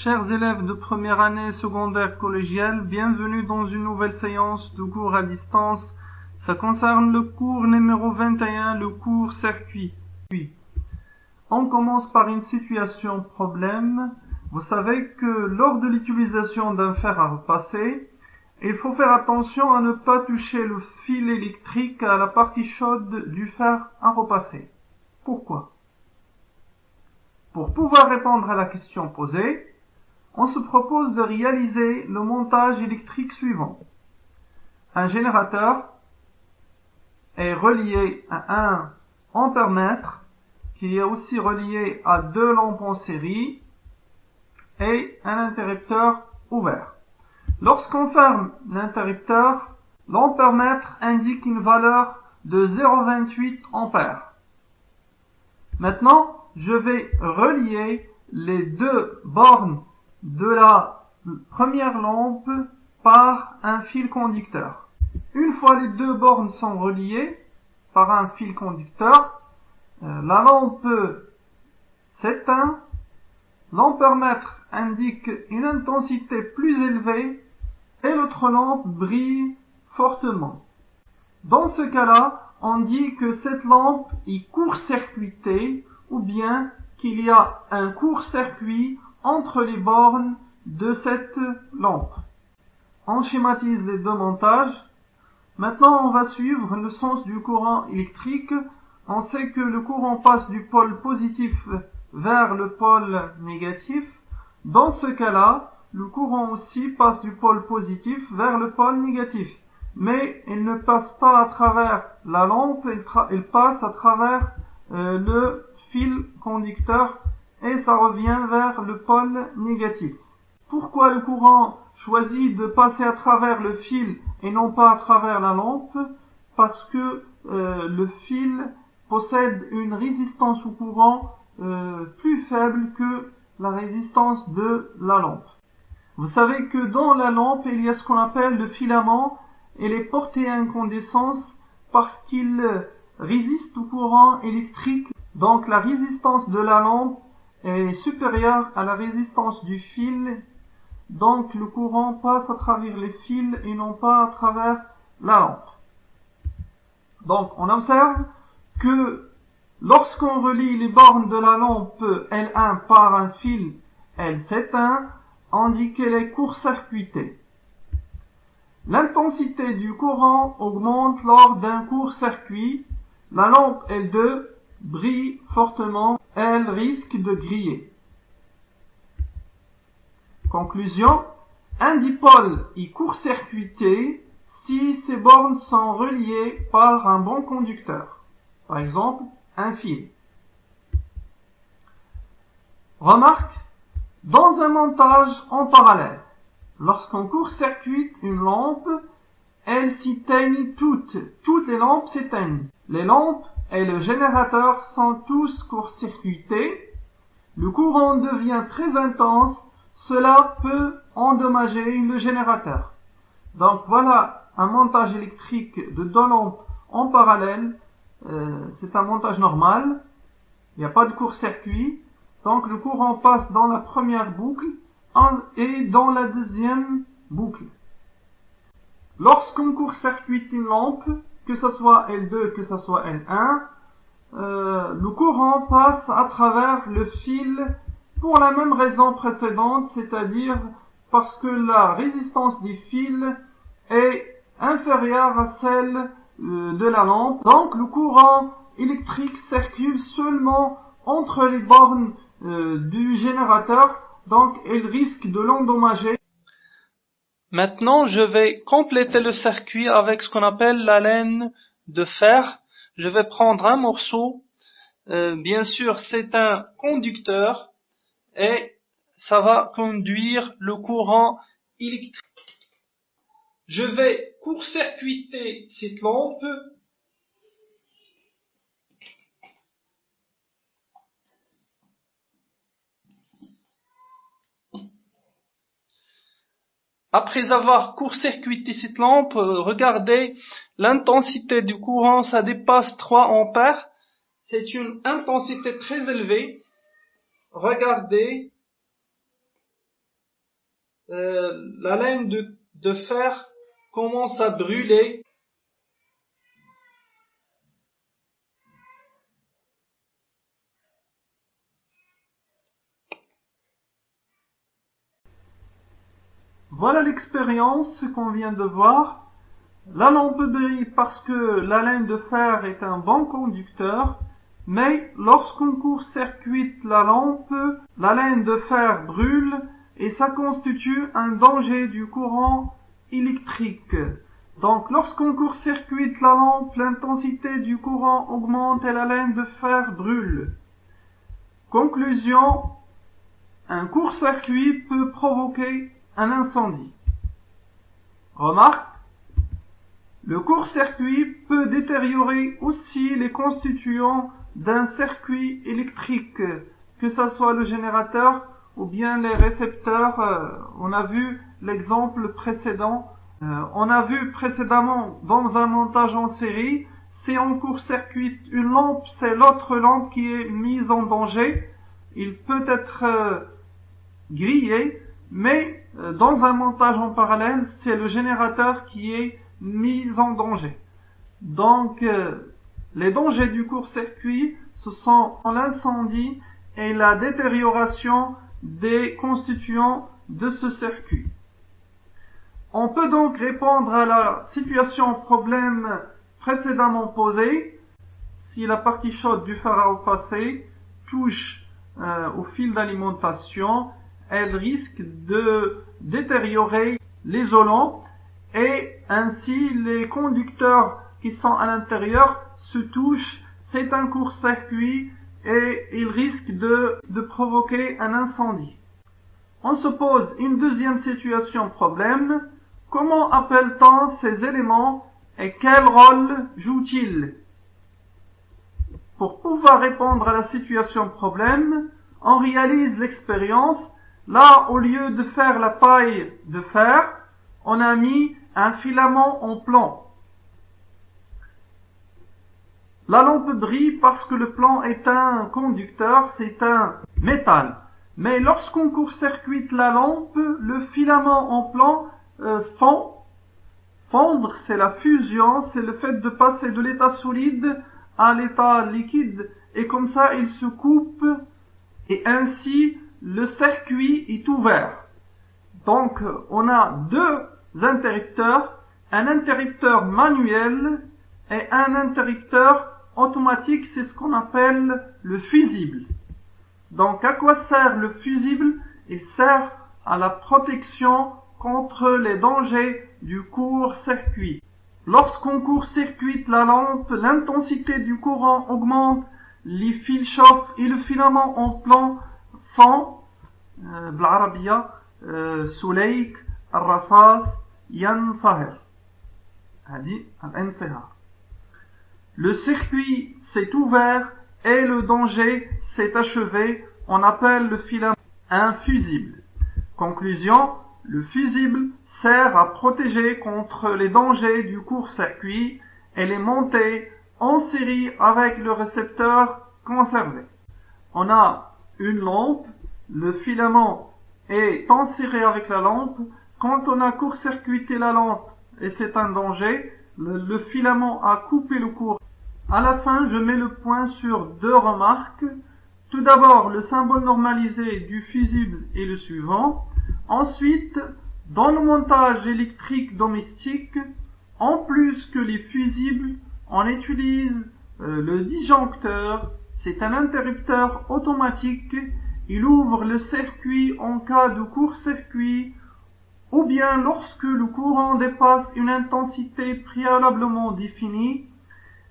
Chers élèves de première année secondaire collégiale, bienvenue dans une nouvelle séance de cours à distance. Ça concerne le cours numéro 21, le cours circuit. On commence par une situation problème. Vous savez que lors de l'utilisation d'un fer à repasser, il faut faire attention à ne pas toucher le fil électrique à la partie chaude du fer à repasser. Pourquoi? Pour pouvoir répondre à la question posée, on se propose de réaliser le montage électrique suivant. Un générateur est relié à un ampèremètre qui est aussi relié à deux lampes en série et un interrupteur ouvert. Lorsqu'on ferme l'interrupteur, l'ampèremètre indique une valeur de 0,28 ampères. Maintenant, je vais relier les deux bornes de la première lampe par un fil conducteur. Une fois les deux bornes sont reliées par un fil conducteur, la lampe s'éteint, l'ampèremètre indique une intensité plus élevée et l'autre lampe brille fortement. Dans ce cas-là, on dit que cette lampe est court-circuitée ou bien qu'il y a un court-circuit entre les bornes de cette lampe. On schématise les deux montages. Maintenant, on va suivre le sens du courant électrique. On sait que le courant passe du pôle positif vers le pôle négatif. Dans ce cas-là, le courant aussi passe du pôle positif vers le pôle négatif. Mais il ne passe pas à travers la lampe, il passe à travers le fil conducteur et ça revient vers le pôle négatif. Pourquoi le courant choisit de passer à travers le fil et non pas à travers la lampe? Parce que le fil possède une résistance au courant plus faible que la résistance de la lampe. Vous savez que dans la lampe, il y a ce qu'on appelle le filament. Il est porté à incandescence parce qu'il résiste au courant électrique. Donc la résistance de la lampe est supérieure à la résistance du fil. Donc le courant passe à travers les fils et non pas à travers la lampe. Donc on observe que lorsqu'on relie les bornes de la lampe L1 par un fil L s'éteint, on dit qu'elle est court-circuitée. L'intensité du courant augmente lors d'un court-circuit. La lampe L2 brille fortement, elle risque de griller. Conclusion, un dipôle est court-circuité si ses bornes sont reliées par un bon conducteur, par exemple un fil. Remarque, dans un montage en parallèle, lorsqu'on court-circuite une lampe, elles s'éteignent toutes les lampes s'éteignent. Les lampes et le générateur sont tous court-circuités. Le courant devient très intense, cela peut endommager le générateur. Donc voilà un montage électrique de deux lampes en parallèle. C'est un montage normal, il n'y a pas de court-circuit. Donc le courant passe dans la première boucle et dans la deuxième boucle. Lorsqu'on court-circuite une lampe, que ce soit L2, que ce soit L1, le courant passe à travers le fil pour la même raison précédente, c'est-à-dire parce que la résistance des fils est inférieure à celle de la lampe. Donc le courant électrique circule seulement entre les bornes du générateur, donc il risque de l'endommager. Maintenant, je vais compléter le circuit avec ce qu'on appelle la laine de fer. Je vais prendre un morceau. Bien sûr, c'est un conducteur et ça va conduire le courant électrique. Je vais court-circuiter cette lampe. Après avoir court-circuité cette lampe, regardez l'intensité du courant, ça dépasse 3 ampères. C'est une intensité très élevée. Regardez, la laine de fer commence à brûler. Voilà l'expérience qu'on vient de voir. La lampe brille parce que la laine de fer est un bon conducteur, mais lorsqu'on court-circuite la lampe, la laine de fer brûle et ça constitue un danger du courant électrique. Donc lorsqu'on court-circuite la lampe, l'intensité du courant augmente et la laine de fer brûle. Conclusion, un court-circuit peut provoquer un incendie. Remarque, le court-circuit peut détériorer aussi les constituants d'un circuit électrique, que ce soit le générateur ou bien les récepteurs. On a vu l'exemple précédent. On a vu précédemment dans un montage en série, si on court-circuite une lampe, c'est l'autre lampe qui est mise en danger. Il peut être grillé, mais dans un montage en parallèle, c'est le générateur qui est mis en danger. Donc, les dangers du court-circuit, ce sont l'incendie et la détérioration des constituants de ce circuit. On peut donc répondre à la situation problème précédemment posée. Si la partie chaude du fer à repasser touche au fil d'alimentation, elle risque de détériorer l'isolant et ainsi les conducteurs qui sont à l'intérieur se touchent. C'est un court-circuit et il risque de provoquer un incendie. On se pose une deuxième situation problème. Comment appelle-t-on ces éléments et quel rôle jouent-ils? Pour pouvoir répondre à la situation problème, on réalise l'expérience. Là, au lieu de faire la paille de fer, on a mis un filament en plomb. La lampe brille parce que le plomb est un conducteur, c'est un métal. Mais lorsqu'on court-circuite la lampe, le filament en plomb fond. Fondre, c'est la fusion, c'est le fait de passer de l'état solide à l'état liquide, et comme ça il se coupe, et ainsi le circuit est ouvert. Donc on a deux interrupteurs, un interrupteur manuel et un interrupteur automatique, c'est ce qu'on appelle le fusible. Donc à quoi sert le fusible? Il sert à la protection contre les dangers du court-circuit. Lorsqu'on court-circuite la lampe, l'intensité du courant augmente, les fils chauffent et le filament en plomb fond. بالعربية سليك الرصاص ينصهر. هذه الانصهار. Le circuit s'est ouvert et le danger s'est achevé. On appelle le filament un fusible. Conclusion, le fusible sert à protéger contre les dangers du court-circuit. Elle est montée en série avec le récepteur conservé. On a une lampe, le filament est enserré avec la lampe. Quand on a court-circuité la lampe et c'est un danger, le filament a coupé le courant. À la fin, je mets le point sur deux remarques. Tout d'abord, le symbole normalisé du fusible est le suivant. Ensuite, dans le montage électrique domestique, en plus que les fusibles, on utilise le disjoncteur. C'est un interrupteur automatique. Il ouvre le circuit en cas de court-circuit ou bien lorsque le courant dépasse une intensité préalablement définie.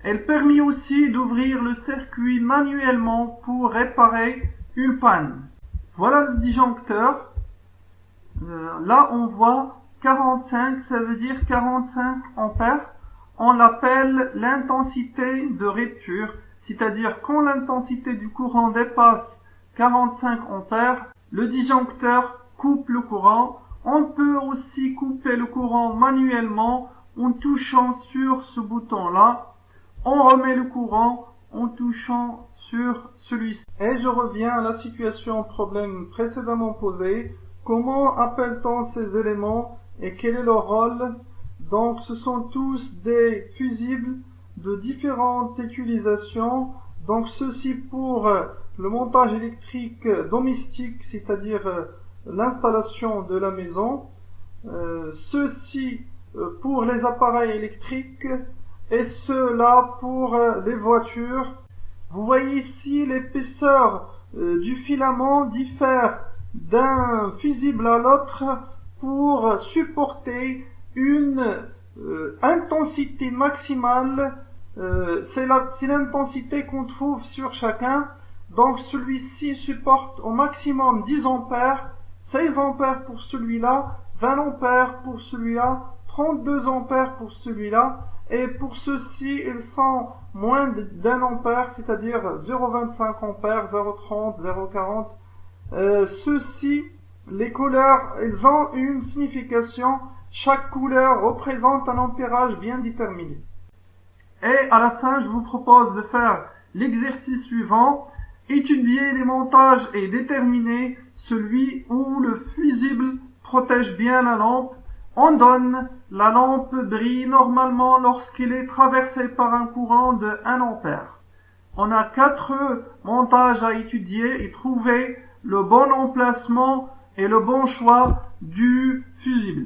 Elle permet aussi d'ouvrir le circuit manuellement pour réparer une panne. Voilà le disjoncteur. Là on voit 45, ça veut dire 45 ampères. On l'appelle l'intensité de rupture, c'est-à-dire quand l'intensité du courant dépasse 45 ampères, le disjoncteur coupe le courant. On peut aussi couper le courant manuellement en touchant sur ce bouton-là. On remet le courant en touchant sur celui-ci. Et je reviens à la situation problème précédemment posée. Comment appelle-t-on ces éléments et quel est leur rôle? Donc ce sont tous des fusibles de différentes utilisations. Donc ceci pour le montage électrique domestique, c'est-à-dire l'installation de la maison. Ceci pour les appareils électriques et cela pour les voitures. Vous voyez ici l'épaisseur du filament diffère d'un fusible à l'autre pour supporter une intensité maximale. C'est l'intensité qu'on trouve sur chacun. Donc celui-ci supporte au maximum 10 ampères, 16 ampères pour celui-là, 20 ampères pour celui-là, 32 ampères pour celui-là, et pour ceux-ci ils sont moins d'un ampère, c'est-à-dire 0,25 ampères, 0,30, 0,40. Ceux-ci, les couleurs, elles ont une signification. Chaque couleur représente un ampérage bien déterminé. Et à la fin, je vous propose de faire l'exercice suivant. Étudier les montages et déterminer celui où le fusible protège bien la lampe. On donne, la lampe brille normalement lorsqu'elle est traversée par un courant de 1 ampère. On a 4 montages à étudier et trouver le bon emplacement et le bon choix du fusible.